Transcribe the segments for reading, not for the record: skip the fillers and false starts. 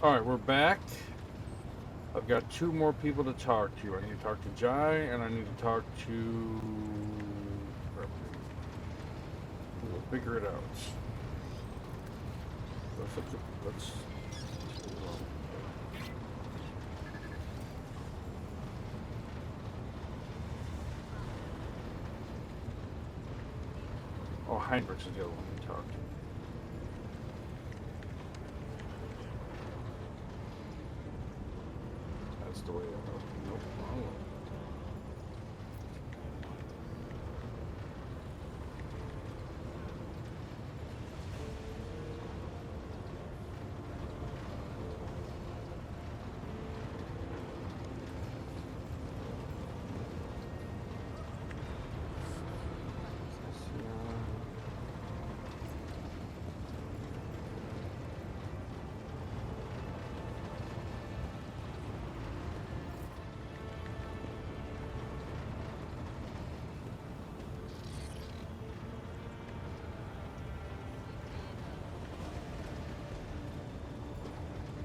Alright, we're back. I've got two more people to talk to. I need to talk to Jae, and I need to talk to... We'll figure it out. Let's Oh, Heinrix is the other one to talk to. That's the way I know. Nope.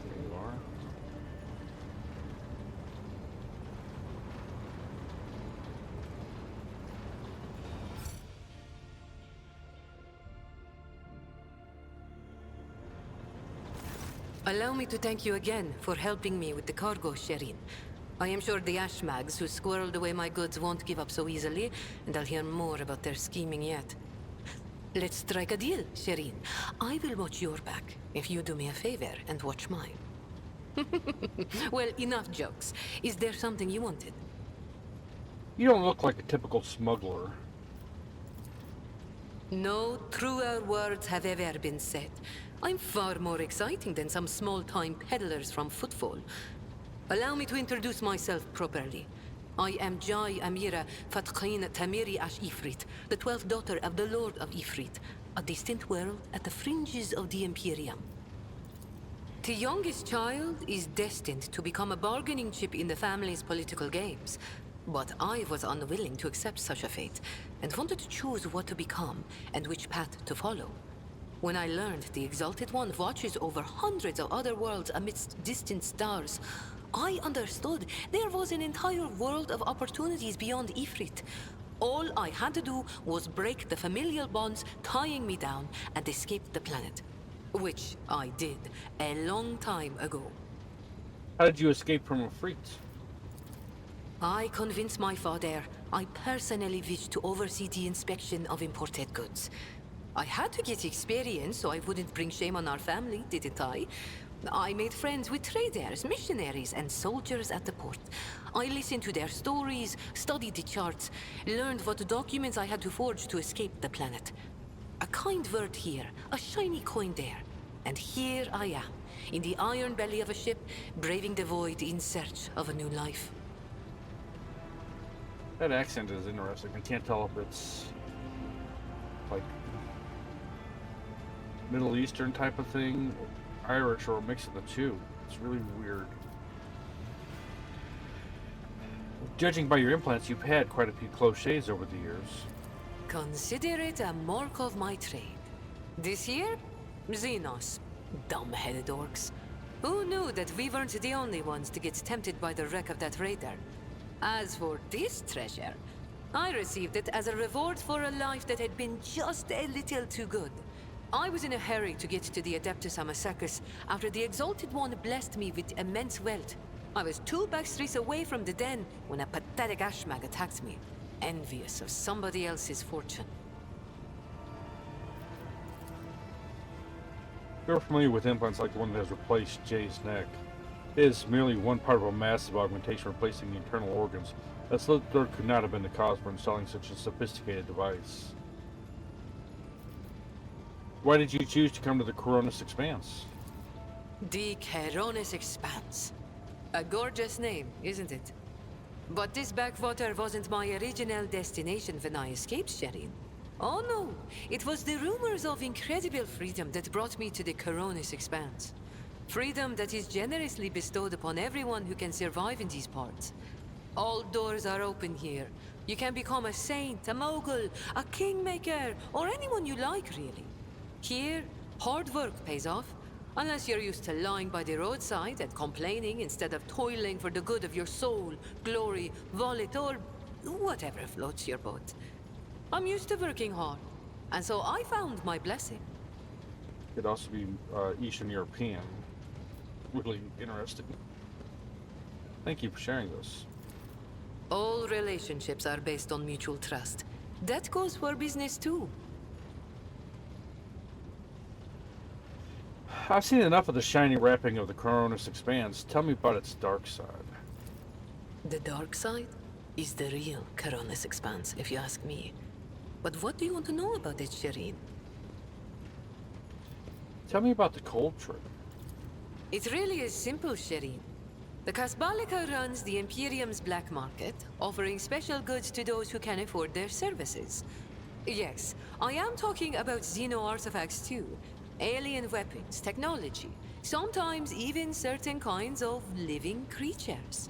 There you are. Allow me to thank you again for helping me with the cargo, Sherin. I am sure the Ashmags who squirreled away my goods won't give up so easily, and I'll hear more about their scheming yet. Let's strike a deal, Sherin. I will watch your back, if you do me a favor and watch mine. Well, enough jokes. Is there something you wanted? You don't look like a typical smuggler. No truer words have ever been said. I'm far more exciting than some small-time peddlers from Footfall. Allow me to introduce myself properly. I am Jae Amira Fatqin Tamiri Ash Ifrit, the 12th daughter of the Lord of Ifrit, a distant world at the fringes of the Imperium. The youngest child is destined to become a bargaining chip in the family's political games. But I was unwilling to accept such a fate, and wanted to choose what to become and which path to follow. When I learned the Exalted One watches over hundreds of other worlds amidst distant stars, I understood there was an entire world of opportunities beyond Ifrit. All I had to do was break the familial bonds tying me down and escape the planet. Which I did a long time ago. How did you escape from a freak? I convinced my father I personally wished to oversee the inspection of imported goods. I had to get experience so I wouldn't bring shame on our family, didn't I? I made friends with traders, missionaries, and soldiers at the port. I listened to their stories, studied the charts, learned what documents I had to forge to escape the planet. A kind word here, a shiny coin there. And here I am, in the iron belly of a ship, braving the void in search of a new life. That accent is interesting. I can't tell if it's like Middle Eastern type of thing, Irish, or a mix of the two. It's really weird. Judging by your implants, you've had quite a few close shaves over the years. Consider it a mark of my trade. This year, Xenos. Dumb-headed orcs. Who knew that we weren't the only ones to get tempted by the wreck of that raider? As for this treasure, I received it as a reward for a life that had been just a little too good. I was in a hurry to get to the Adeptus Amasacus after the Exalted One blessed me with immense wealth. I was 2 backstreets away from the den when a pathetic Ashmag attacked me, envious of somebody else's fortune. You're familiar with implants like the one that has replaced Jay's neck. It is merely one part of a massive augmentation replacing the internal organs. That slit throat could not have been the cause for installing such a sophisticated device. Why did you choose to come to the Coronis Expanse? The Coronis Expanse. A gorgeous name, isn't it? But this backwater wasn't my original destination when I escaped, Sherin. Oh no, it was the rumors of incredible freedom that brought me to the Coronis Expanse. Freedom that is generously bestowed upon everyone who can survive in these parts. All doors are open here. You can become a saint, a mogul, a kingmaker, or anyone you like, really. Here, hard work pays off. Unless you're used to lying by the roadside and complaining instead of toiling for the good of your soul, glory, wallet, or whatever floats your boat. I'm used to working hard, and so I found my blessing. Could also be Eastern European. Really interesting. Thank you for sharing this. All relationships are based on mutual trust. That goes for business too. I've seen enough of the shiny wrapping of the Coronis Expanse. Tell me about its dark side. The dark side is the real Coronis Expanse, if you ask me. But what do you want to know about it, Shireen? Tell me about the cold trade. It really is simple, Shireen. The Kasbalika runs the Imperium's black market, offering special goods to those who can afford their services. Yes, I am talking about Xeno artifacts too. Alien weapons, technology, sometimes even certain kinds of living creatures.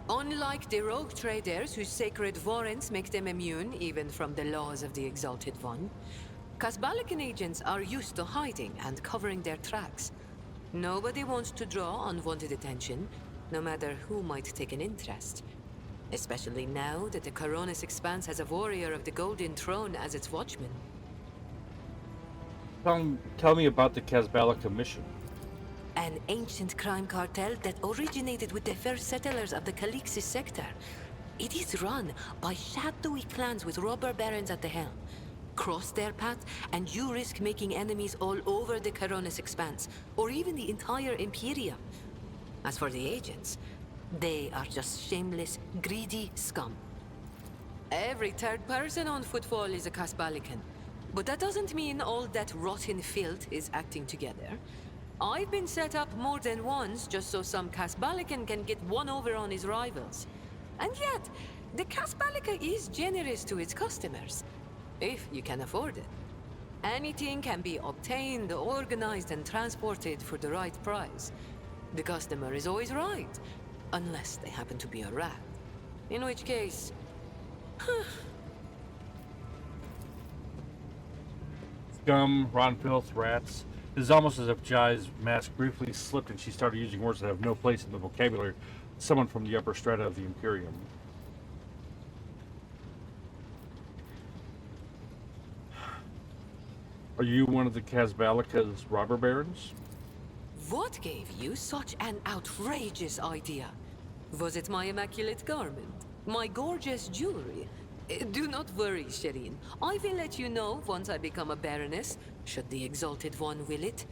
Unlike the rogue traders whose sacred warrants make them immune even from the laws of the Exalted One, Kasbalikan agents are used to hiding and covering their tracks. Nobody wants to draw unwanted attention, no matter who might take an interest. Especially now that the Coronis Expanse has a warrior of the Golden Throne as its watchman. Tell me about the Kasbalika mission. An ancient crime cartel that originated with the first settlers of the Calixis sector. It is run by shadowy clans with robber barons at the helm. Cross their path, and you risk making enemies all over the Coronis Expanse, or even the entire Imperium. As for the agents, they are just shameless, greedy scum. Every third person on Footfall is a Kasbalikan, but that doesn't mean all that rotten filth is acting together. I've been set up more than once just so some Kasbalikan can get one over on his rivals. And yet, the Kasbalika is generous to its customers. If you can afford it. Anything can be obtained, organized, and transported for the right price. The customer is always right, unless they happen to be a rat. In which case... Scum, rotten filth, rats. It is almost as if Jai's mask briefly slipped and she started using words that have no place in the vocabulary of someone from the upper strata of the Imperium. Are you one of the Kasbalika's robber barons? What gave you such an outrageous idea? Was it my immaculate garment? My gorgeous jewelry? Do not worry, Shireen. I will let you know once I become a baroness, should the Exalted One will it.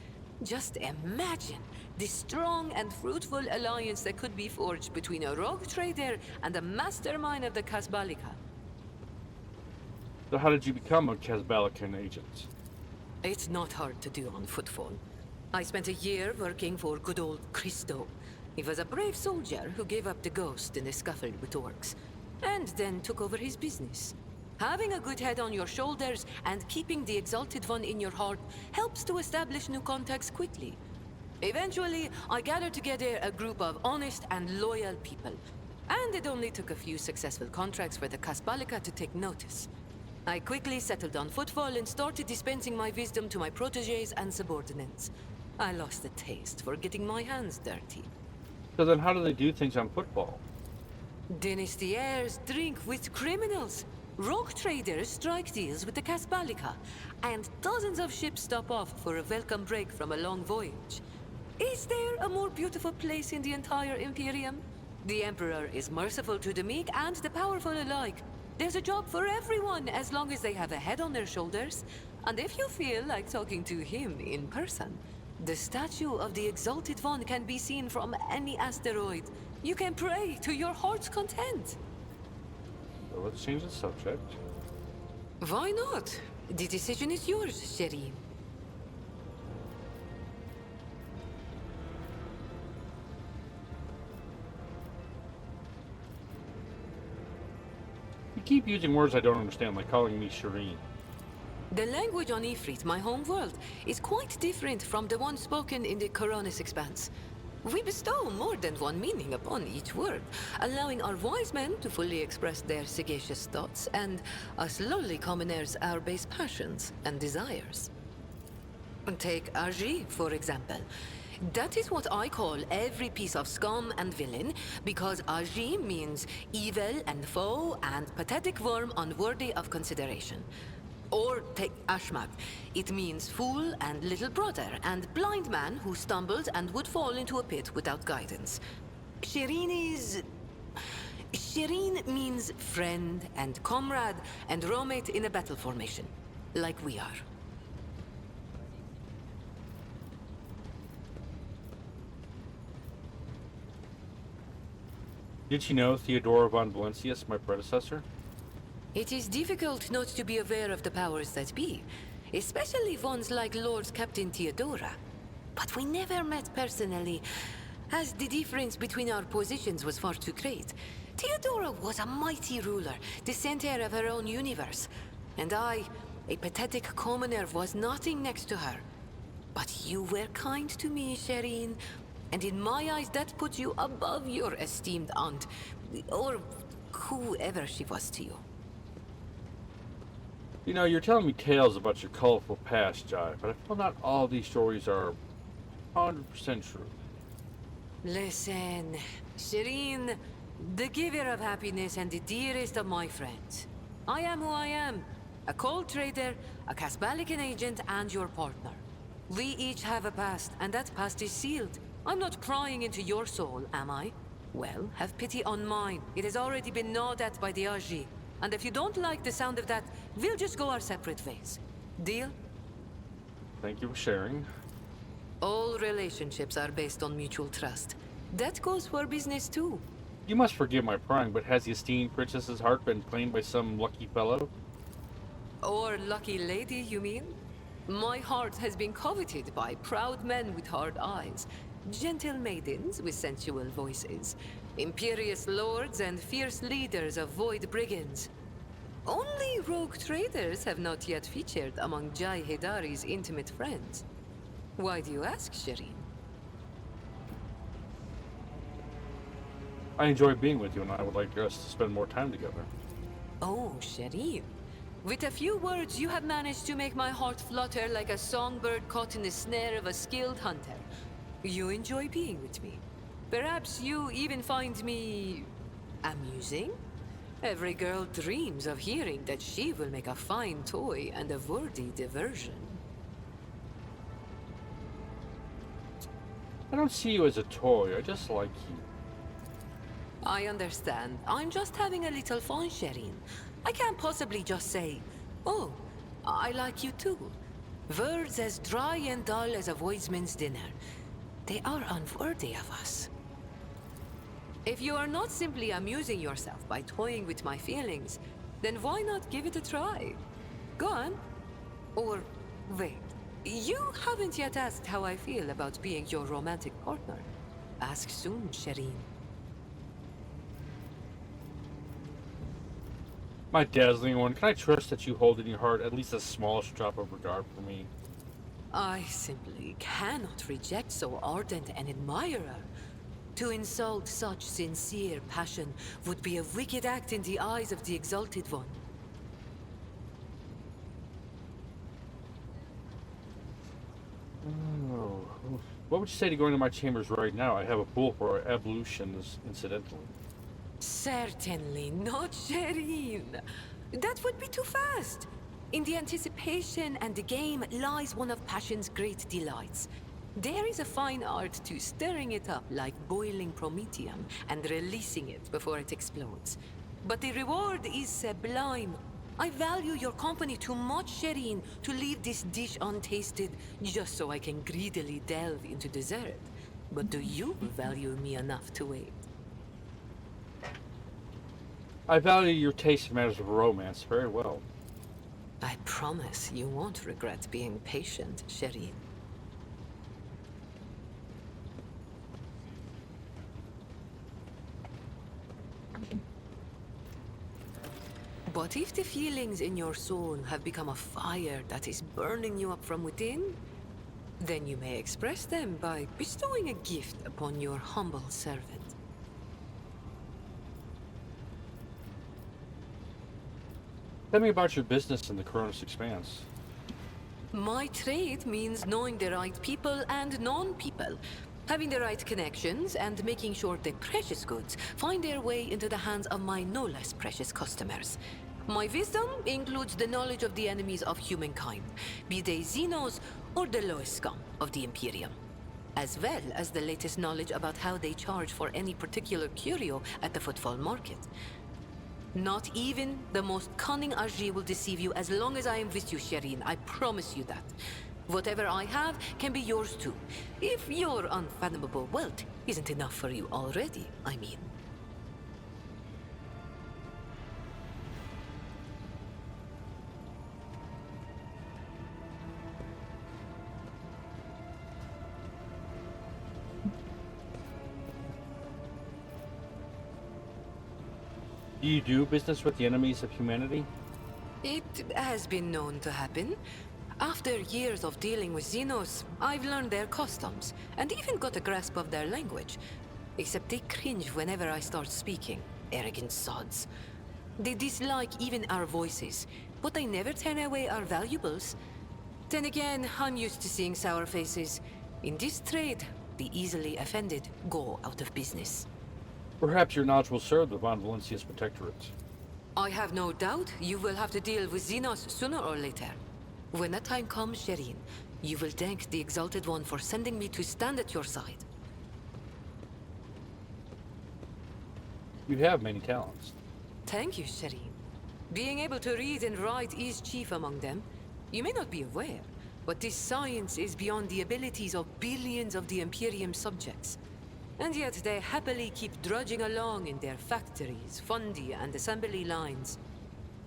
Just imagine the strong and fruitful alliance that could be forged between a rogue trader and a mastermind of the Kasbalika. So how did you become a Kasbalikan agent? It's not hard to do on Footfall. I spent a year working for good old Christo. He was a brave soldier who gave up the ghost in a scuffle with orcs, and then took over his business. Having a good head on your shoulders and keeping the Exalted One in your heart helps to establish new contacts quickly. Eventually, I gathered together a group of honest and loyal people, and it only took a few successful contracts for the Kasbalika to take notice. I quickly settled on Footfall and started dispensing my wisdom to my protégés and subordinates. I lost the taste for getting my hands dirty. So then how do they do things on Football? Dynasties drink with criminals. Rogue traders strike deals with the Kasbalika, and dozens of ships stop off for a welcome break from a long voyage. Is there a more beautiful place in the entire Imperium? The Emperor is merciful to the meek and the powerful alike. There's a job for everyone as long as they have a head on their shoulders. And if you feel like talking to him in person, the statue of the Exalted One can be seen from any asteroid. You can pray to your heart's content. So let's change the subject. Why not? The decision is yours, Shireen. You keep using words I don't understand, like calling me Shireen. The language on Ifrit, my home world, is quite different from the one spoken in the Coronis Expanse. We bestow more than one meaning upon each word, allowing our wise men to fully express their sagacious thoughts, and us lowly commoners our base passions and desires. Take Agi, for example. That is what I call every piece of scum and villain, because Agi means evil and foe and pathetic worm unworthy of consideration. Or take Ashmak. It means fool and little brother and blind man who stumbled and would fall into a pit without guidance. Shireen means friend and comrade and roommate in a battle formation, like we are. Did you know Theodora von Valencius, my predecessor? It is difficult not to be aware of the powers that be, especially ones like Lord Captain Theodora. But we never met personally, as the difference between our positions was far too great. Theodora was a mighty ruler, the center of her own universe. And I, a pathetic commoner, was nothing next to her. But you were kind to me, Shireen. And in my eyes, that puts you above your esteemed aunt, or whoever she was to you. You know, you're telling me tales about your colorful past, Jai, but I feel not all these stories are 100% true. Listen, Shireen, the giver of happiness and the dearest of my friends. I am who I am. A cold trader, a Casbalican agent, and your partner. We each have a past, and that past is sealed. I'm not prying into your soul, am I? Well, have pity on mine. It has already been gnawed at by the Aji. And if you don't like the sound of that, we'll just go our separate ways. Deal? Thank you for sharing. All relationships are based on mutual trust. That goes for business too. You must forgive my prying, but has the esteemed princess's heart been claimed by some lucky fellow? Or lucky lady, you mean? My heart has been coveted by proud men with hard eyes, gentle maidens with sensual voices, imperious lords and fierce leaders of void brigands. Only rogue traders have not yet featured among Jai Hedari's intimate friends. Why do you ask, Shireen? I enjoy being with you, and I would like us to spend more time together. Oh, Shireen. With a few words, you have managed to make my heart flutter like a songbird caught in the snare of a skilled hunter. You enjoy being with me. Perhaps you even find me amusing? Every girl dreams of hearing that she will make a fine toy and a worthy diversion. I don't see you as a toy, I just like you. I understand. I'm just having a little fun, Shireen. I can't possibly just say, oh, I like you too. Words as dry and dull as a voidsman's dinner. They are unworthy of us. If you are not simply amusing yourself by toying with my feelings, then why not give it a try? Go on. Or, wait. You haven't yet asked how I feel about being your romantic partner. Ask soon, Shireen. My dazzling one, can I trust that you hold in your heart at least the smallest drop of regard for me? I simply cannot reject so ardent an admirer. To insult such sincere passion would be a wicked act in the eyes of the exalted one. Oh, what would you say to going to my chambers right now? I have a pool for ablutions, incidentally. Certainly not, Shireen. That would be too fast. In the anticipation and the game lies one of passion's great delights. There is a fine art to stirring it up like boiling promethium and releasing it before it explodes. But the reward is sublime. I value your company too much, Shireen, to leave this dish untasted just so I can greedily delve into dessert. But do you value me enough to wait? I value your taste in matters of romance very well. I promise you won't regret being patient, Shireen. But if the feelings in your soul have become a fire that is burning you up from within, then you may express them by bestowing a gift upon your humble servant. Tell me about your business in the Cronus Expanse. My trade means knowing the right people and non-people, having the right connections and making sure the precious goods find their way into the hands of my no less precious customers. My wisdom includes the knowledge of the enemies of humankind, be they Xenos or the lowest scum of the Imperium, as well as the latest knowledge about how they charge for any particular curio at the footfall market. Not even the most cunning Ajay will deceive you as long as I am with you, Shireen. I promise you that. Whatever I have can be yours too. If your unfathomable wealth isn't enough for you already, I mean. Do you do business with the enemies of humanity? It has been known to happen. After years of dealing with Xenos, I've learned their customs, and even got a grasp of their language. Except they cringe whenever I start speaking. Arrogant sods. They dislike even our voices, but they never turn away our valuables. Then again, I'm used to seeing sour faces. In this trade, the easily offended go out of business. Perhaps your knowledge will serve the Von Valencia's protectorate. I have no doubt you will have to deal with Xenos sooner or later. When that time comes, Shireen, you will thank the Exalted One for sending me to stand at your side. You have many talents. Thank you, Shireen. Being able to read and write is chief among them. You may not be aware, but this science is beyond the abilities of billions of the Imperium subjects. And yet they happily keep drudging along in their factories, fundy, and assembly lines.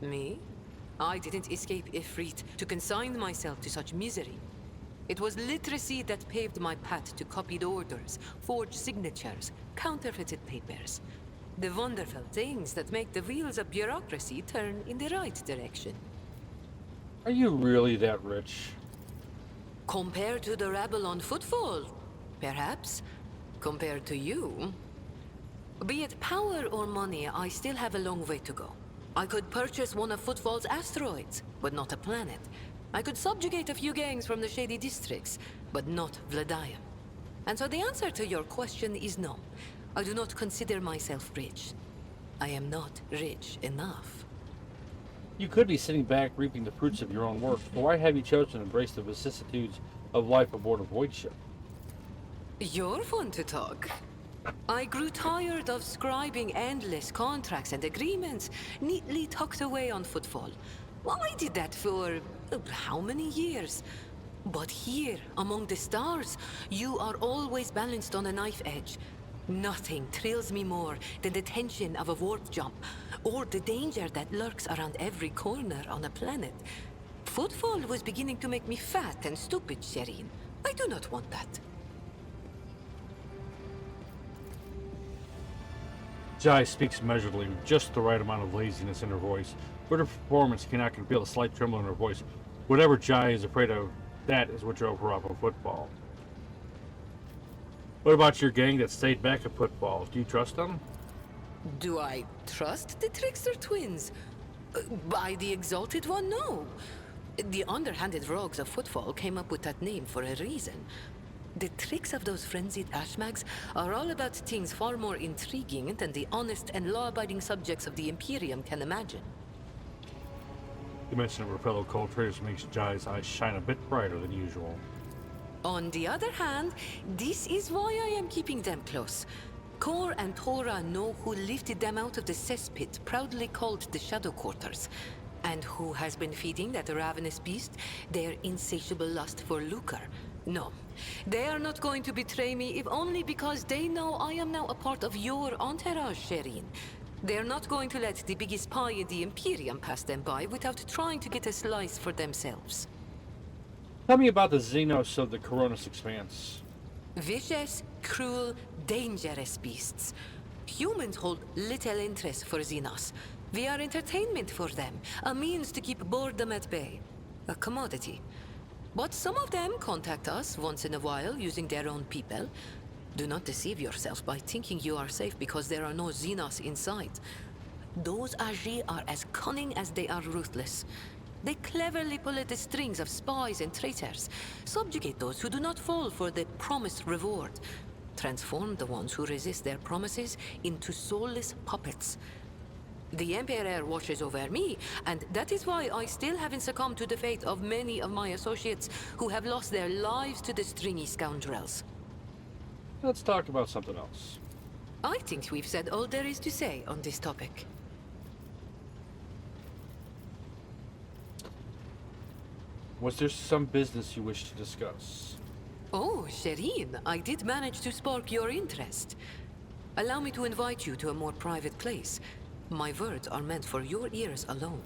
Me? I didn't escape Ifrit to consign myself to such misery. It was literacy that paved my path to copied orders, forged signatures, counterfeited papers. The wonderful things that make the wheels of bureaucracy turn in the right direction. Are you really that rich? Compared to the rabble on footfall, perhaps. Compared to you, be it power or money, I still have a long way to go. I could purchase one of Footfall's asteroids, but not a planet. I could subjugate a few gangs from the shady districts, but not Vladium. And so the answer to your question is no. I do not consider myself rich. I am not rich enough. You could be sitting back reaping the fruits of your own work, but why have you chosen to embrace the vicissitudes of life aboard a void ship? You're fun to talk. I grew tired of scribing endless contracts and agreements neatly tucked away on Footfall. Well, I did that for how many years? But here, among the stars, you are always balanced on a knife edge. Nothing thrills me more than the tension of a warp jump, or the danger that lurks around every corner on a planet. Footfall was beginning to make me fat and stupid, Shireen. I do not want that. Jae speaks measuredly, with just the right amount of laziness in her voice, but her performance cannot conceal a slight tremble in her voice. Whatever Jae is afraid of, that is what drove her off of Footfall. What about your gang that stayed back at Footfall? Do you trust them? Do I trust the Trickster twins? By the Exalted One, no. The underhanded rogues of Footfall came up with that name for a reason. The tricks of those frenzied ashmags are all about things far more intriguing than the honest and law-abiding subjects of the Imperium can imagine. The mention of her fellow cold traders makes Jae's eyes shine a bit brighter than usual. On the other hand, this is why I am keeping them close. Kor and Tora know who lifted them out of the cesspit proudly called the Shadow Quarters, and who has been feeding that ravenous beast their insatiable lust for lucre. No, they are not going to betray me if only because they know I am now a part of your entourage, Shireen. They're not going to let the biggest pie in the Imperium pass them by without trying to get a slice for themselves. Tell me about the Xenos of the Coronis Expanse. Vicious, cruel, dangerous beasts. Humans hold little interest for Xenos. We are entertainment for them, a means to keep boredom at bay. A commodity. But some of them contact us once in a while using their own people. Do not deceive yourself by thinking you are safe because there are no Xenos inside. Those Ajay are as cunning as they are ruthless. They cleverly pull at the strings of spies and traitors, subjugate those who do not fall for the promised reward, transform the ones who resist their promises into soulless puppets. The Emperor watches over me, and that is why I still haven't succumbed to the fate of many of my associates who have lost their lives to the stringy scoundrels. Let's talk about something else. I think we've said all there is to say on this topic. Was there some business you wish to discuss? Oh, Shireen, I did manage to spark your interest. Allow me to invite you to a more private place. My words are meant for your ears alone.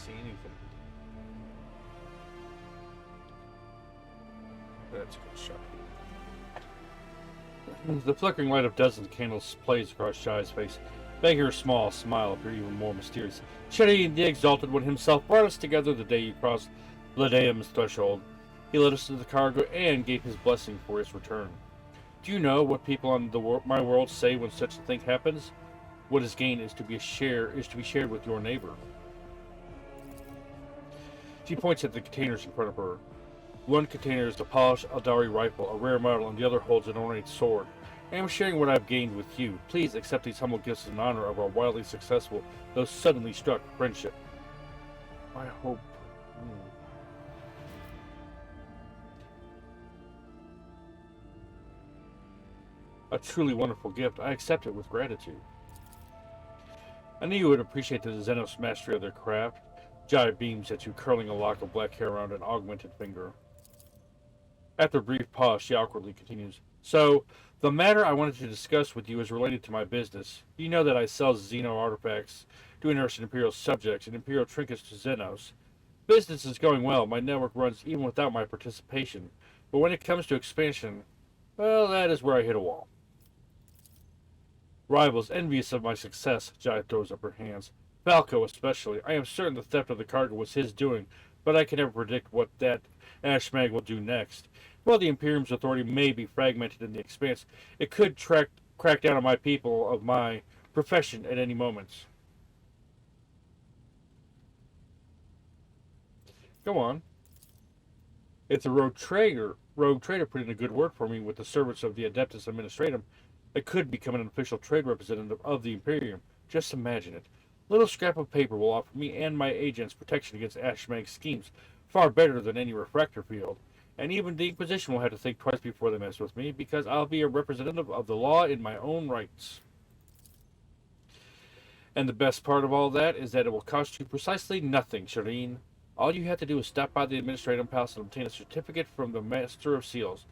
See anything. That's a good shot. The flickering light of dozens of candles plays across Jai's face, making her small smile appear even more mysterious. Shireen, the Exalted One himself, brought us together the day you crossed Ladeum's threshold. He led us to the cargo and gave his blessing for his return. Do you know what people on my world say when such a thing happens? What is gained is to be shared with your neighbor. She points at the containers in front of her. One container is a polished Aldari rifle, a rare model, and the other holds an ornate sword. I am sharing what I've gained with you. Please accept these humble gifts in honor of our wildly successful, though suddenly struck, friendship. I hope... A truly wonderful gift. I accept it with gratitude. I knew you would appreciate the Xenos mastery of their craft. Jai beams at you, curling a lock of black hair around an augmented finger. After a brief pause, she awkwardly continues. So, the matter I wanted to discuss with you is related to my business. You know that I sell Xeno artifacts to interested Imperial subjects and Imperial trinkets to Xenos. Business is going well. My network runs even without my participation. But when it comes to expansion, well, that is where I hit a wall. Rivals envious of my success, Jai throws up her hands. Falco especially. I am certain the theft of the cargo was his doing, but I can never predict what that Ashmag will do next. While the Imperium's authority may be fragmented in the expanse, it could crack down on my people of my profession at any moment. Go on. If the rogue trader put in a good word for me with the servants of the Adeptus Administratum, I could become an official trade representative of the Imperium. Just imagine it. Little scrap of paper will offer me and my agents protection against Ashmag's schemes, far better than any refractor field. And even the Inquisition will have to think twice before they mess with me, because I'll be a representative of the law in my own rights. And the best part of all that is that it will cost you precisely nothing, Shireen. All you have to do is stop by the Administrative Palace and obtain a certificate from the Master of Seals.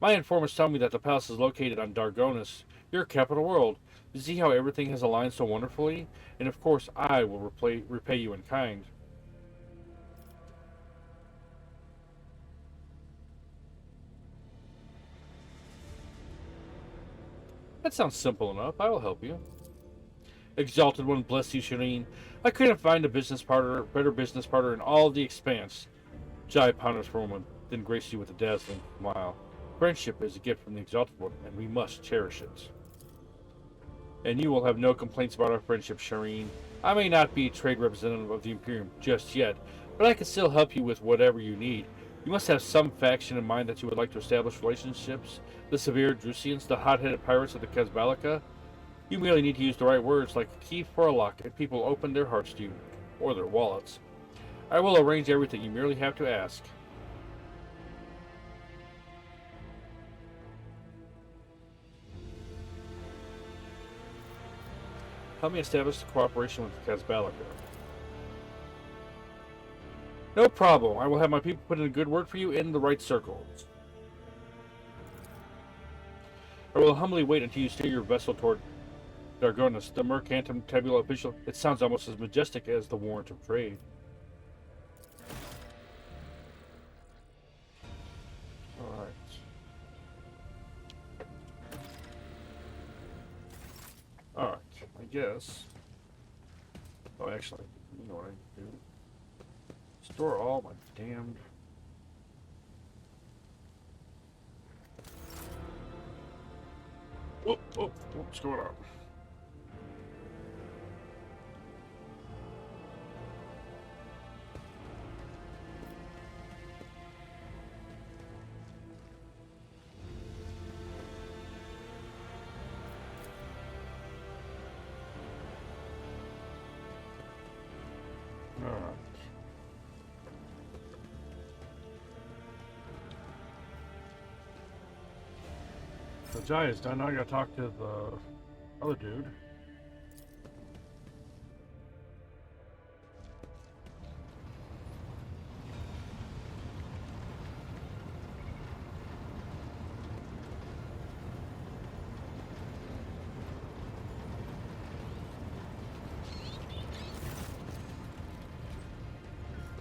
My informants tell me that the palace is located on Dargonis, your capital world. You see how everything has aligned so wonderfully? And of course, I will repay you in kind. That sounds simple enough. I will help you. Exalted One, bless you, Shireen. I couldn't find a better business partner in all the expanse. Jai ponders for a moment, then graced you with a dazzling smile. Friendship is a gift from the Exalted One, and we must cherish it. And you will have no complaints about our friendship, Shireen. I may not be a trade representative of the Imperium just yet, but I can still help you with whatever you need. You must have some faction in mind that you would like to establish relationships. The severe Drusians, the hot-headed pirates of the Kazbalika. You merely need to use the right words like a key for a lock, and people open their hearts to you, or their wallets. I will arrange everything. You merely have to ask. Help me establish the cooperation with the Kazbalika. No problem. I will have my people put in a good word for you in the right circles. I will humbly wait until you steer your vessel toward Dargonis, the Mercantum Tabula Official. It sounds almost as majestic as the Warrant of Trade. guess. Oh, actually, you know what I can do? Store all my damned... What's going on? Alright. So Jae is done. Now I gotta talk to the other dude.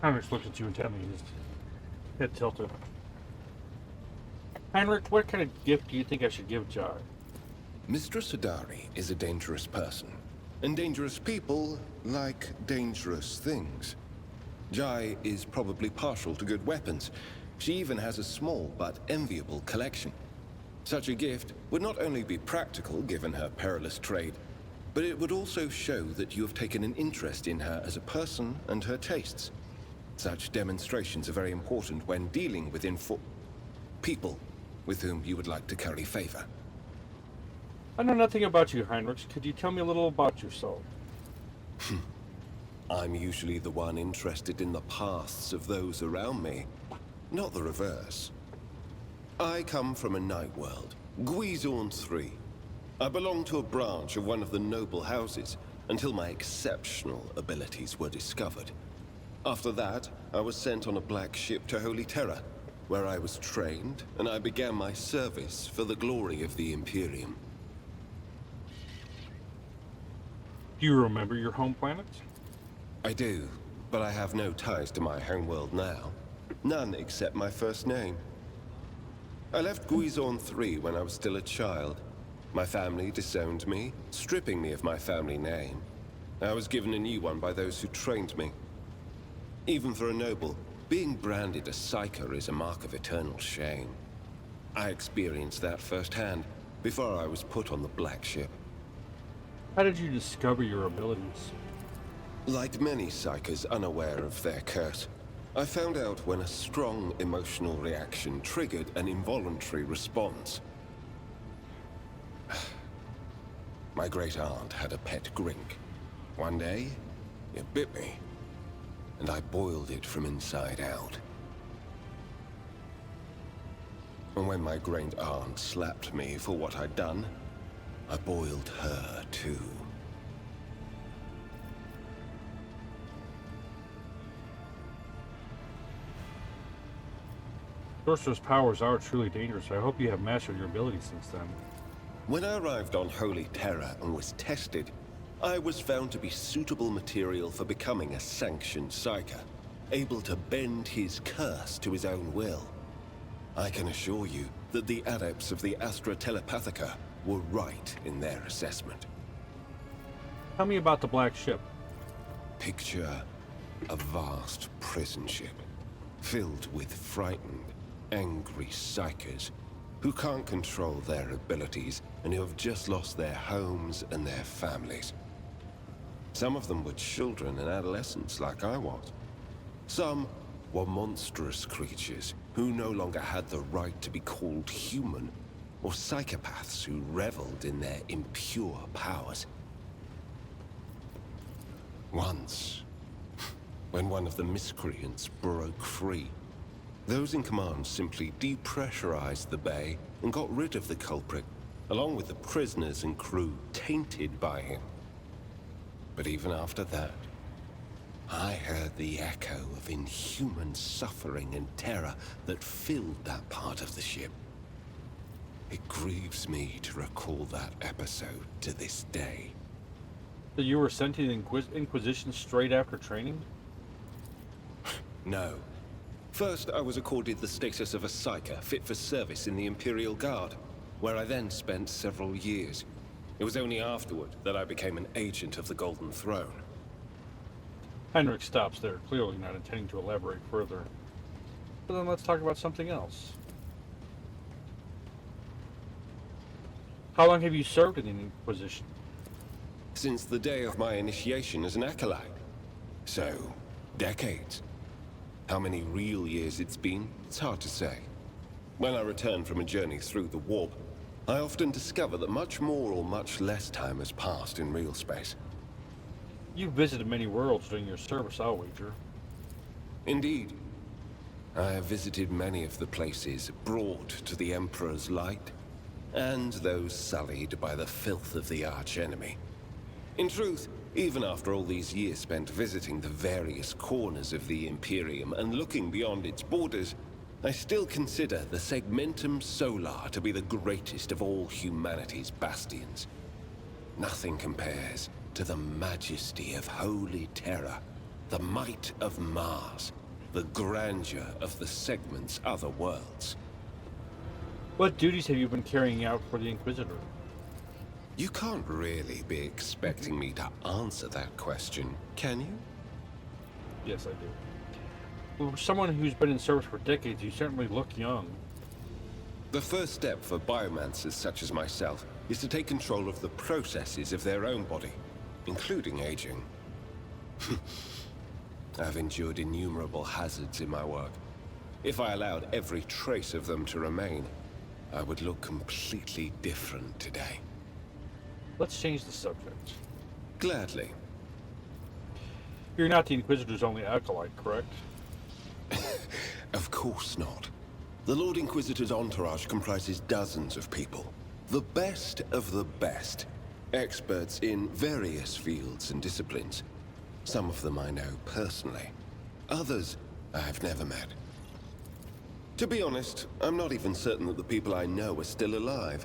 Heinrix looks at you intently, his head tilted. Heinrich, what kind of gift do you think I should give Jae? Mistress Hadari is a dangerous person, and dangerous people like dangerous things. Jae is probably partial to good weapons. She even has a small but enviable collection. Such a gift would not only be practical given her perilous trade, but it would also show that you have taken an interest in her as a person and her tastes. Such demonstrations are very important when dealing with people with whom you would like to curry favor. I know nothing about you, Heinrich. Could you tell me a little about yourself? I'm usually the one interested in the pasts of those around me, not the reverse. I come from a night world, Guizorn 3. I belong to a branch of one of the noble houses until my exceptional abilities were discovered. After that, I was sent on a black ship to Holy Terra, where I was trained, and I began my service for the glory of the Imperium. Do you remember your home planet? I do, but I have no ties to my homeworld now. None except my first name. I left Guizorn 3 when I was still a child. My family disowned me, stripping me of my family name. I was given a new one by those who trained me. Even for a noble, being branded a psyker is a mark of eternal shame. I experienced that firsthand before I was put on the Black Ship. How did you discover your abilities? Like many psykers unaware of their curse, I found out when a strong emotional reaction triggered an involuntary response. My great-aunt had a pet grink. One day, it bit me, and I boiled it from inside out. And when my great-aunt slapped me for what I'd done, I boiled her too. Sorcerer's powers are truly dangerous. I hope you have mastered your abilities since then. When I arrived on Holy Terra and was tested, I was found to be suitable material for becoming a sanctioned psyker, able to bend his curse to his own will. I can assure you that the adepts of the Astra Telepathica were right in their assessment. Tell me about the Black Ship. Picture a vast prison ship, filled with frightened, angry psykers who can't control their abilities and who have just lost their homes and their families. Some of them were children and adolescents like I was. Some were monstrous creatures who no longer had the right to be called human, or psychopaths who reveled in their impure powers. Once, when one of the miscreants broke free, those in command simply depressurized the bay and got rid of the culprit, along with the prisoners and crew tainted by him. But even after that, I heard the echo of inhuman suffering and terror that filled that part of the ship. It grieves me to recall that episode to this day. So you were sent to the Inquisition straight after training? No. First, I was accorded the status of a psyker fit for service in the Imperial Guard, where I then spent several years. It was only afterward that I became an agent of the Golden Throne. Heinrix stops there, clearly not intending to elaborate further. But then let's talk about something else. How long have you served in the Inquisition? Since the day of my initiation as an acolyte. So, decades. How many real years it's been, it's hard to say. When I return from a journey through the warp, I often discover that much more or much less time has passed in real space. You've visited many worlds during your service, I'll wager. Indeed. I have visited many of the places brought to the Emperor's light, and those sullied by the filth of the archenemy. In truth, even after all these years spent visiting the various corners of the Imperium and looking beyond its borders, I still consider the Segmentum Solar to be the greatest of all humanity's bastions. Nothing compares to the majesty of Holy Terror, the might of Mars, the grandeur of the Segment's other worlds. What duties have you been carrying out for the Inquisitor? You can't really be expecting me to answer that question, can you? Yes, I do. For someone who's been in service for decades, you certainly look young. The first step for biomancers such as myself is to take control of the processes of their own body, including aging. I've endured innumerable hazards in my work. If I allowed every trace of them to remain, I would look completely different today. Let's change the subject. Gladly. You're not the Inquisitor's only acolyte, correct? Of course not. The Lord Inquisitor's entourage comprises dozens of people. The best of the best. Experts in various fields and disciplines. Some of them I know personally. Others I have never met. To be honest, I'm not even certain that the people I know are still alive.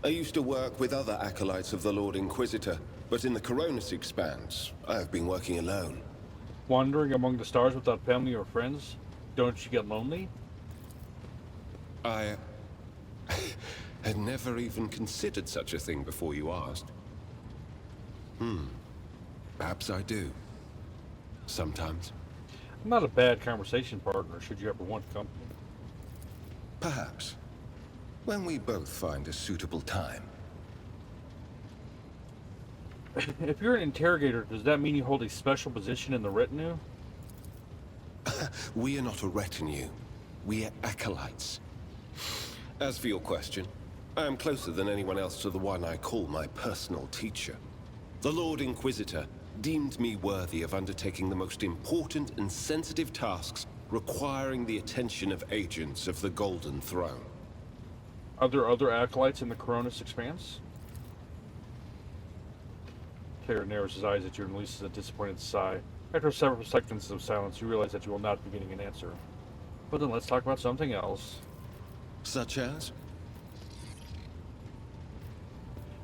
I used to work with other acolytes of the Lord Inquisitor, but in the Coronis Expanse, I have been working alone. Wandering among the stars without family or friends? Don't you get lonely? I had never even considered such a thing before you asked. Perhaps I do. Sometimes. I'm not a bad conversation partner, should you ever want company. Perhaps. When we both find a suitable time. If you're an interrogator, does that mean you hold a special position in the retinue? We are not a retinue. We are acolytes. As for your question, I am closer than anyone else to the one I call my personal teacher. The Lord Inquisitor deemed me worthy of undertaking the most important and sensitive tasks requiring the attention of agents of the Golden Throne. Are there other acolytes in the Coronis Expanse? Taylor narrows his eyes at you and releases a disappointed sigh. After several seconds of silence, you realize that you will not be getting an answer. But then let's talk about something else. Such as?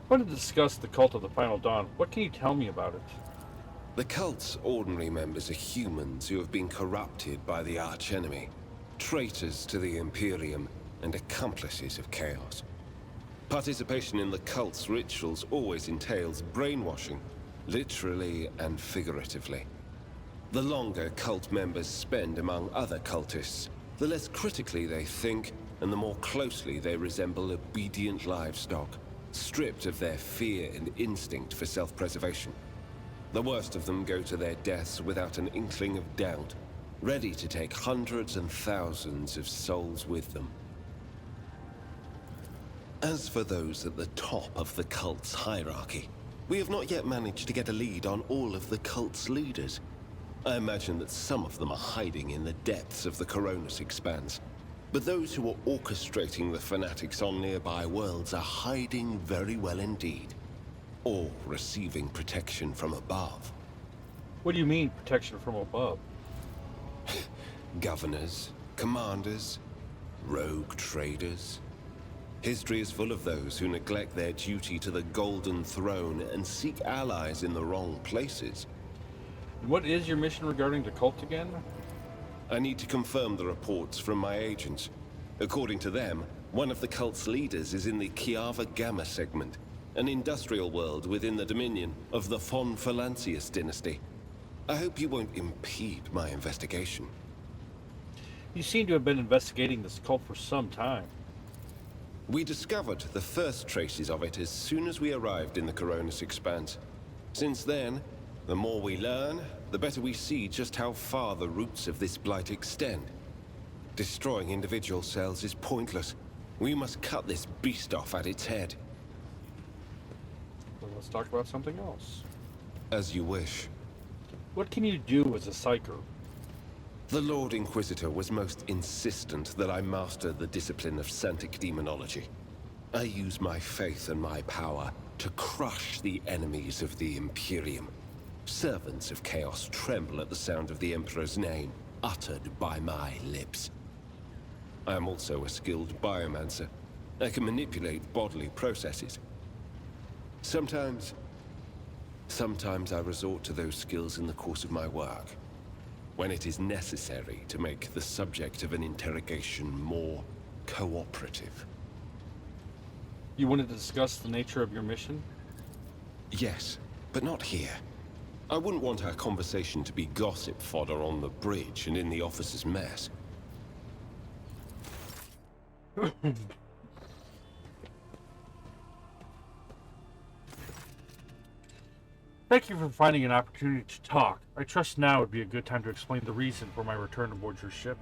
I want to discuss the cult of the Final Dawn. What can you tell me about it? The cult's ordinary members are humans who have been corrupted by the archenemy, traitors to the Imperium, and accomplices of chaos. Participation in the cult's rituals always entails brainwashing, literally and figuratively. The longer cult members spend among other cultists, the less critically they think, and the more closely they resemble obedient livestock, stripped of their fear and instinct for self-preservation. The worst of them go to their deaths without an inkling of doubt, ready to take hundreds and thousands of souls with them. As for those at the top of the cult's hierarchy, we have not yet managed to get a lead on all of the cult's leaders. I imagine that some of them are hiding in the depths of the Coronis Expanse, but those who are orchestrating the fanatics on nearby worlds are hiding very well indeed, or receiving protection from above. What do you mean, protection from above? Governors, commanders, rogue traders. History is full of those who neglect their duty to the Golden Throne and seek allies in the wrong places. What is your mission regarding the cult again? I need to confirm the reports from my agents. According to them, one of the cult's leaders is in the Kiava Gamma segment. an industrial world within the dominion of the Von Valancius dynasty. I hope you won't impede my investigation. You seem to have been investigating this cult for some time. We discovered the first traces of it as soon as we arrived in the Coronis Expanse. Since then, the more we learn, the better we see just how far the roots of this blight extend. Destroying individual cells is pointless. We must cut this beast off at its head. Well, let's talk about something else. As you wish. What can you do as a psyker? The Lord Inquisitor was most insistent that I master the discipline of Santic Demonology. I use my faith and my power to crush the enemies of the Imperium. Servants of Chaos tremble at the sound of the Emperor's name, uttered by my lips. I am also a skilled biomancer. I can manipulate bodily processes. Sometimes I resort to those skills in the course of my work, when it is necessary to make the subject of an interrogation more cooperative. You wanted to discuss the nature of your mission? Yes, but not here. I wouldn't want our conversation to be gossip fodder on the bridge and in the officers' mess. Thank you for finding an opportunity to talk. I trust now would be a good time to explain the reason for my return aboard your ship.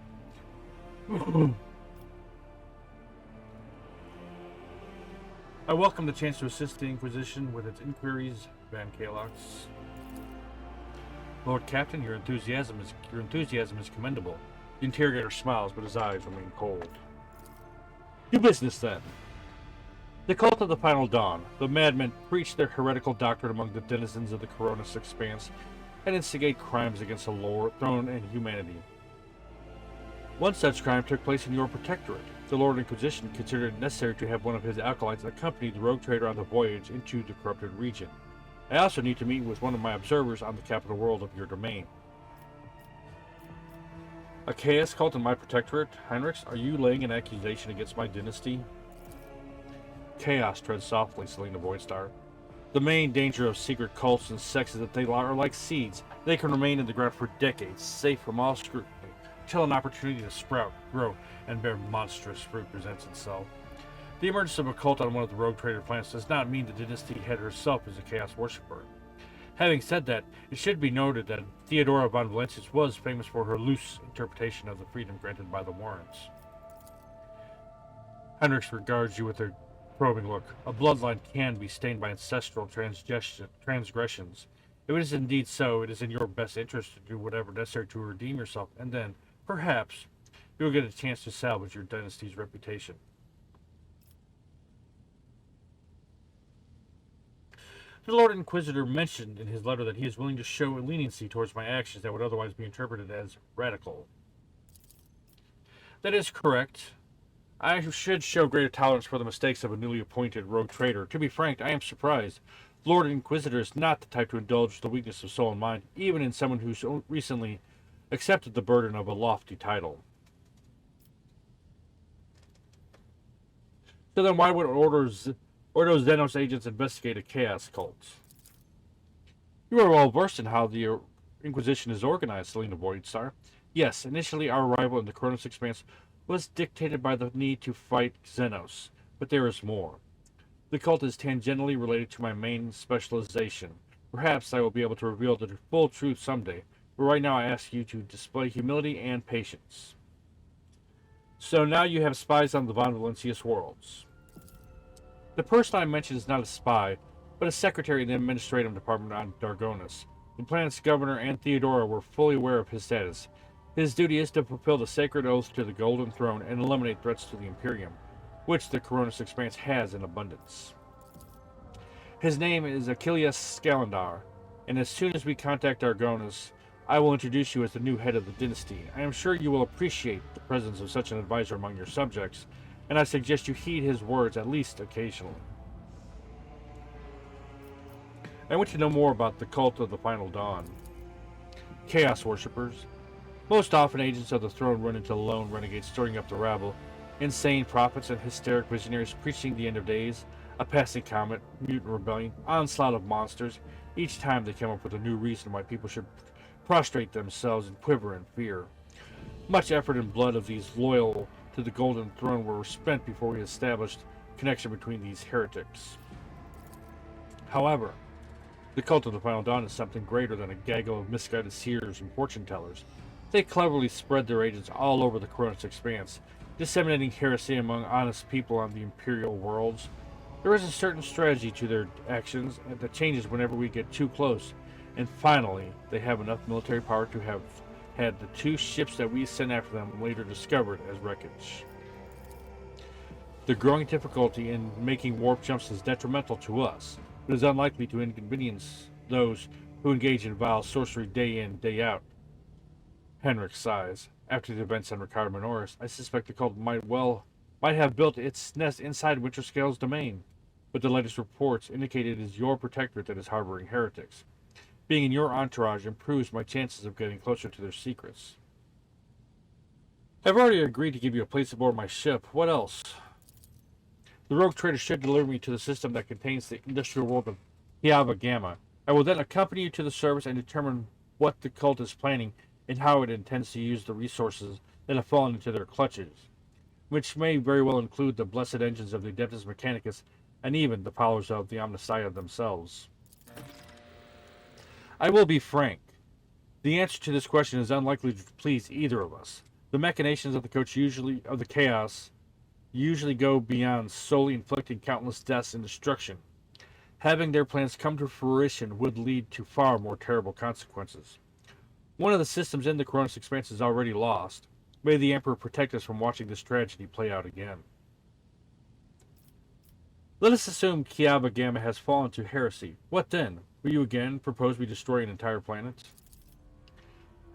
I welcome the chance to assist the Inquisition with its inquiries, Van Kalox. Lord Captain, your enthusiasm is commendable. The interrogator smiles, but his eyes remain cold. Do business, then. The cult of the Final Dawn, the madmen preach their heretical doctrine among the denizens of the Coronis Expanse and instigate crimes against the Lord, throne, and humanity. One such crime took place in your protectorate. The Lord Inquisition considered it necessary to have one of his acolytes accompany the rogue trader on the voyage into the corrupted region. I also need to meet with one of my observers on the capital world of your domain. A chaos cult in my protectorate? Heinrix, are you laying an accusation against my dynasty? Chaos treads softly, Selena Voidstar. The main danger of secret cults and sects is that they are like seeds. They can remain in the ground for decades, safe from all scrutiny, until an opportunity to sprout, grow, and bear monstrous fruit presents itself. The emergence of a cult on one of the rogue trader planets does not mean the dynasty head herself is a chaos worshipper. Having said that, it should be noted that Theodora von Valancius was famous for her loose interpretation of the freedom granted by the Warrens. Heinrix regards you with a probing look. A bloodline can be stained by ancestral transgressions. If it is indeed so, it is in your best interest to do whatever necessary to redeem yourself, and then, perhaps, you will get a chance to salvage your dynasty's reputation. The Lord Inquisitor mentioned in his letter that he is willing to show leniency towards my actions that would otherwise be interpreted as radical. That is correct. I should show greater tolerance for the mistakes of a newly appointed rogue trader. To be frank, I am surprised. The Lord Inquisitor is not the type to indulge the weakness of soul and mind, even in someone who so recently accepted the burden of a lofty title. So then why would Ordo Xenos agents investigate a chaos cult? You are well versed in how the Inquisition is organized, Selena Voidstar. Yes, initially our arrival in the Coronis Expanse was dictated by the need to fight Xenos, but there is more. The cult is tangentially related to my main specialization. Perhaps I will be able to reveal the full truth someday, but right now I ask you to display humility and patience. So now you have spies on the Von Valancius worlds. The person I mentioned is not a spy, but a secretary in the administrative department on Dargonis. The planet's governor and Theodora were fully aware of his status. His duty is to fulfill the sacred oath to the Golden Throne and eliminate threats to the Imperium, which the Coronis Expanse has in abundance. His name is Achilles Scalandar, and as soon as we contact Dargonis, I will introduce you as the new head of the dynasty. I am sure you will appreciate the presence of such an advisor among your subjects, and I suggest you heed his words at least occasionally. I want to know more about the cult of the Final Dawn. Chaos worshippers. Most often agents of the throne run into lone renegades stirring up the rabble, insane prophets and hysteric visionaries preaching the end of days. A passing comet, mutant rebellion, onslaught of monsters. Each time they come up with a new reason why people should prostrate themselves and quiver in fear. Much effort and blood of these loyal to the Golden Throne were spent before we established connection between these heretics. However, the cult of the Final Dawn is something greater than a gaggle of misguided seers and fortune tellers. They cleverly spread their agents all over the Cronus Expanse, disseminating heresy among honest people on the Imperial worlds. There is a certain strategy to their actions that changes whenever we get too close, and finally, they have enough military power to have had the 2 ships that we sent after them later discovered as wreckage. The growing difficulty in making warp jumps is detrimental to us, but is unlikely to inconvenience those who engage in vile sorcery day in, day out. Heinrix sighs. After the events on Ricardo Minoris, I suspect the cult might have built its nest inside Winterscale's domain, but the latest reports indicate it is your protectorate that is harboring heretics. Being in your entourage improves my chances of getting closer to their secrets. I've already agreed to give you a place aboard my ship. What else? The rogue trader should deliver me to the system that contains the industrial world of Hiava Gamma. I will then accompany you to the service and determine what the cult is planning and how it intends to use the resources that have fallen into their clutches, which may very well include the blessed engines of the Adeptus Mechanicus and even the powers of the Omnissiah themselves. I will be frank. The answer to this question is unlikely to please either of us. The machinations of the chaos usually go beyond solely inflicting countless deaths and destruction. Having their plans come to fruition would lead to far more terrible consequences. One of the systems in the Cronus Expanse is already lost. May the Emperor protect us from watching this tragedy play out again. Let us assume Hiava Gamma has fallen to heresy. What then? Will you again propose we destroy an entire planet?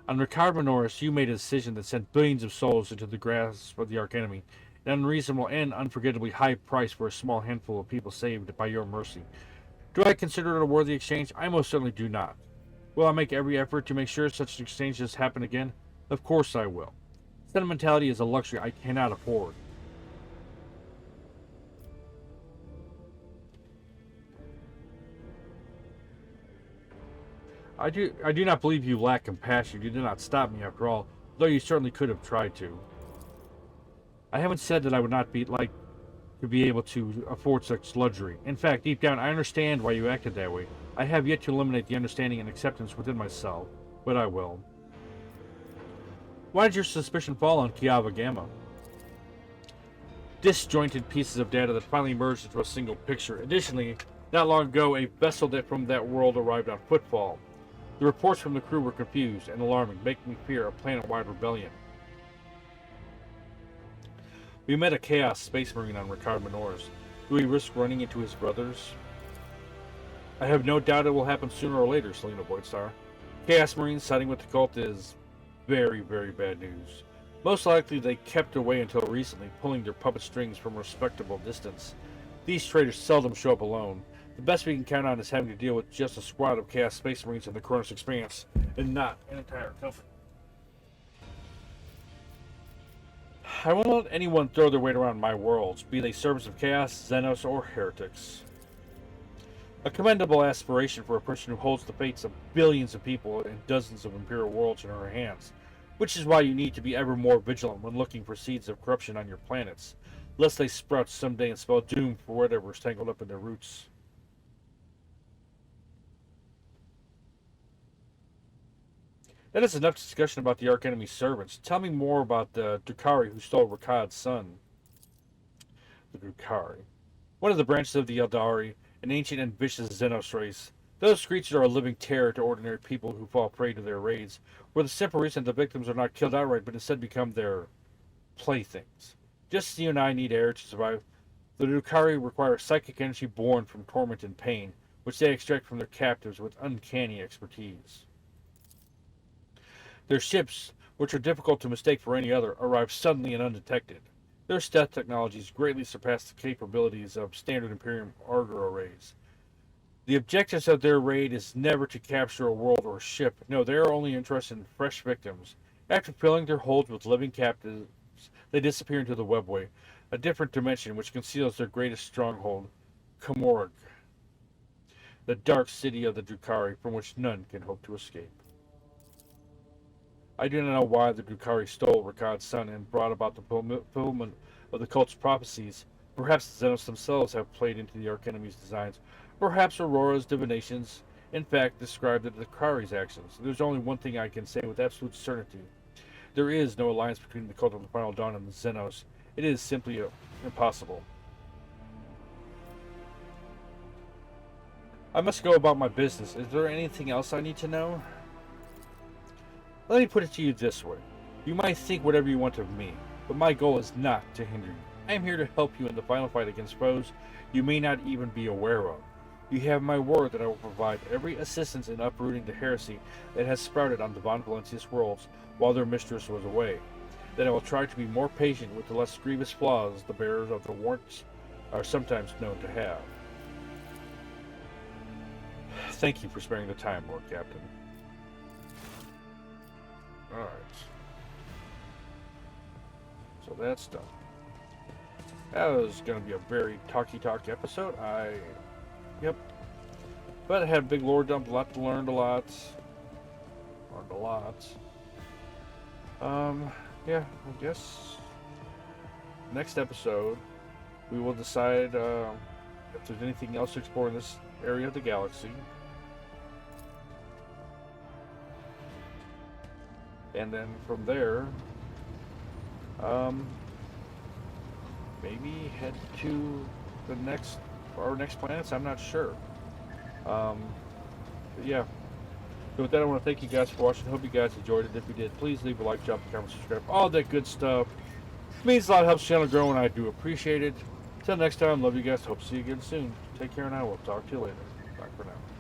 On Ricardo Minoris, you made a decision that sent billions of souls into the grasp of the Archenemy, an unreasonable and unforgettably high price for a small handful of people saved by your mercy. Do I consider it a worthy exchange? I most certainly do not. Will I make every effort to make sure such exchanges happen again? Of course I will. Sentimentality is a luxury I cannot afford. I do not believe you lack compassion. You did not stop me after all, though you certainly could have tried to. I haven't said that I would not be able to afford such luxury. In fact, deep down, I understand why you acted that way. I have yet to eliminate the understanding and acceptance within myself, but I will. Why did your suspicion fall on Hiava Gamma? Disjointed pieces of data that finally merged into a single picture. Additionally, not long ago, a vessel from that world arrived on Footfall. The reports from the crew were confused and alarming, making me fear a planet-wide rebellion. We met a Chaos Space Marine on Ricardo Minoris. Do we risk running into his brothers? I have no doubt it will happen sooner or later, Selena Voidstar. Chaos Marines siding with the cult is very, very bad news. Most likely they kept away until recently, pulling their puppet strings from a respectable distance. These traitors seldom show up alone. The best we can count on is having to deal with just a squad of Chaos Space Marines in the Cronus Expanse, and not an entire company. I won't let anyone throw their weight around my worlds, be they servants of Chaos, Xenos, or heretics. A commendable aspiration for a person who holds the fates of billions of people and dozens of Imperial worlds in her hands, which is why you need to be ever more vigilant when looking for seeds of corruption on your planets, lest they sprout someday and spell doom for whatever is tangled up in their roots. That is enough discussion about the Archenemy servants. Tell me more about the Drukhari who stole Rakad's son. The Drukhari. One of the branches of the Eldari, an ancient and vicious Xenos race. Those creatures are a living terror to ordinary people who fall prey to their raids, for the simple reason the victims are not killed outright, but instead become their playthings. Just as you and I need air to survive, the Drukhari require psychic energy born from torment and pain, which they extract from their captives with uncanny expertise. Their ships, which are difficult to mistake for any other, arrive suddenly and undetected. Their stealth technologies greatly surpass the capabilities of standard Imperium Argur arrays. The objectives of their raid is never to capture a world or a ship. No, they are only interested in fresh victims. After filling their holds with living captives, they disappear into the webway, a different dimension which conceals their greatest stronghold, Comorg, the dark city of the Drukhari from which none can hope to escape. I do not know why the Drukhari stole Rakad's son and brought about the fulfillment of the cult's prophecies. Perhaps the Xenos themselves have played into the Archenemy's designs. Perhaps Aurora's divinations, in fact, described the Drukhari's actions. There's only one thing I can say with absolute certainty. There is no alliance between the cult of the Final Dawn and the Xenos. It is simply impossible. I must go about my business. Is there anything else I need to know? Let me put it to you this way. You might think whatever you want of me, but my goal is not to hinder you. I am here to help you in the final fight against foes you may not even be aware of. You have my word that I will provide every assistance in uprooting the heresy that has sprouted on the Von Valencius worlds while their mistress was away. That I will try to be more patient with the less grievous flaws the bearers of the warrants are sometimes known to have. Thank you for sparing the time, Lord Captain. Alright. So that's done. That was going to be a very talky-talk episode. Yep. But I had a big lore dump, Learned a lot. Yeah, I guess next episode we will decide if there's anything else to explore in this area of the galaxy. And then from there, maybe head to our next planets. I'm not sure. But yeah. So with that, I want to thank you guys for watching. Hope you guys enjoyed it. If you did, please leave a like, drop a comment, subscribe, all that good stuff. It means a lot, helps the channel grow, and I do appreciate it. Until next time, love you guys. Hope to see you again soon. Take care, and I will talk to you later. Bye for now.